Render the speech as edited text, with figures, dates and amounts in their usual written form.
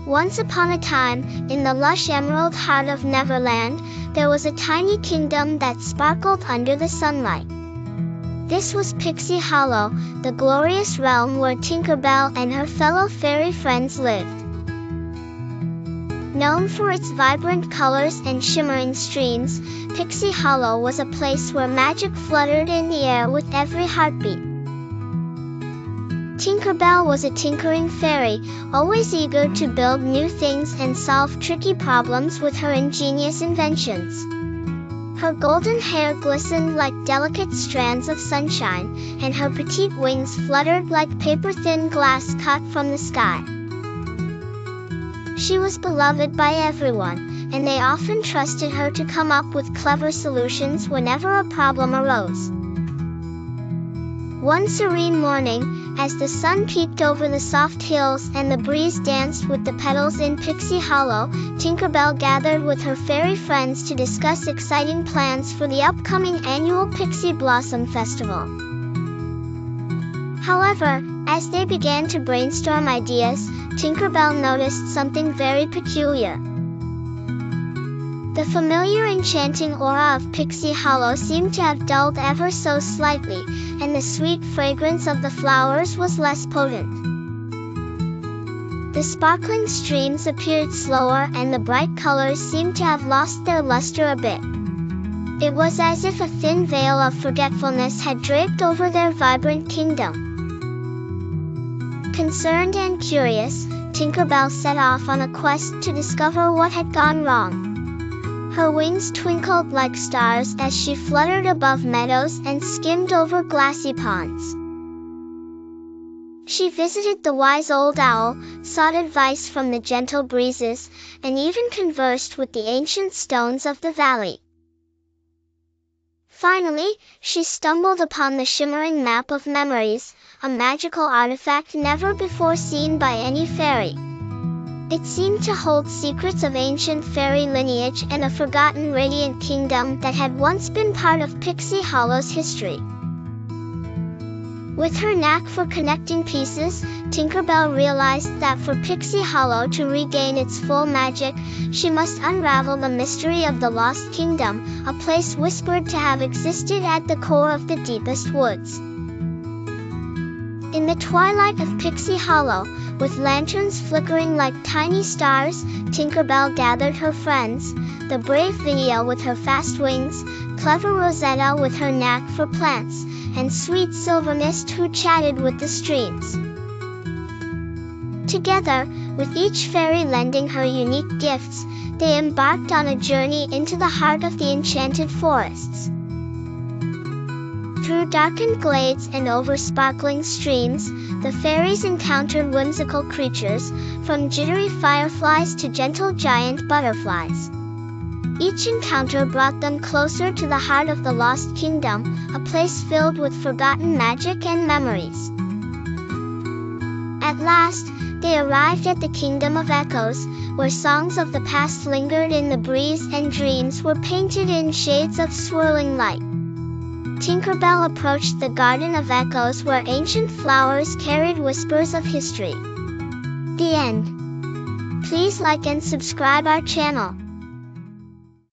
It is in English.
Once upon a time, in the lush emerald heart of Neverland, there was a tiny kingdom that sparkled under the sunlight. This was Pixie Hollow, the glorious realm where Tinkerbell and her fellow fairy friends lived. Known for its vibrant colors and shimmering streams, Pixie Hollow was a place where magic fluttered in the air with every heartbeat. Tinkerbell was a tinkering fairy, always eager to build new things and solve tricky problems with her ingenious inventions. Her golden hair glistened like delicate strands of sunshine, and her petite wings fluttered like paper-thin glass cut from the sky. She was beloved by everyone, and they often trusted her to come up with clever solutions whenever a problem arose. One serene morning, as the sun peeked over the soft hills and the breeze danced with the petals in Pixie Hollow, Tinkerbell gathered with her fairy friends to discuss exciting plans for the upcoming annual Pixie Blossom Festival. However, as they began to brainstorm ideas, Tinkerbell noticed something very peculiar. The familiar enchanting aura of Pixie Hollow seemed to have dulled ever so slightly, and the sweet fragrance of the flowers was less potent. The sparkling streams appeared slower and the bright colors seemed to have lost their luster a bit. It was as if a thin veil of forgetfulness had draped over their vibrant kingdom. Concerned and curious, Tinkerbell set off on a quest to discover what had gone wrong. Her wings twinkled like stars as she fluttered above meadows and skimmed over glassy ponds. She visited the wise old owl, sought advice from the gentle breezes, and even conversed with the ancient stones of the valley. Finally, she stumbled upon the shimmering map of memories, a magical artifact never before seen by any fairy. It seemed to hold secrets of ancient fairy lineage and a forgotten radiant kingdom that had once been part of Pixie Hollow's history. With her knack for connecting pieces, Tinkerbell realized that for Pixie Hollow to regain its full magic, she must unravel the mystery of the Lost Kingdom, a place whispered to have existed at the core of the deepest woods. In the twilight of Pixie Hollow, with lanterns flickering like tiny stars, Tinkerbell gathered her friends, the brave Vinia with her fast wings, clever Rosetta with her knack for plants, and sweet Silvermist who chatted with the streams. Together, with each fairy lending her unique gifts, they embarked on a journey into the heart of the enchanted forests. Through darkened glades and over sparkling streams, the fairies encountered whimsical creatures, from jittery fireflies to gentle giant butterflies. Each encounter brought them closer to the heart of the Lost Kingdom, a place filled with forgotten magic and memories. At last, they arrived at the Kingdom of Echoes, where songs of the past lingered in the breeze and dreams were painted in shades of swirling light. Tinkerbell approached the Garden of Echoes where ancient flowers carried whispers of history. The end. Please like and subscribe our channel.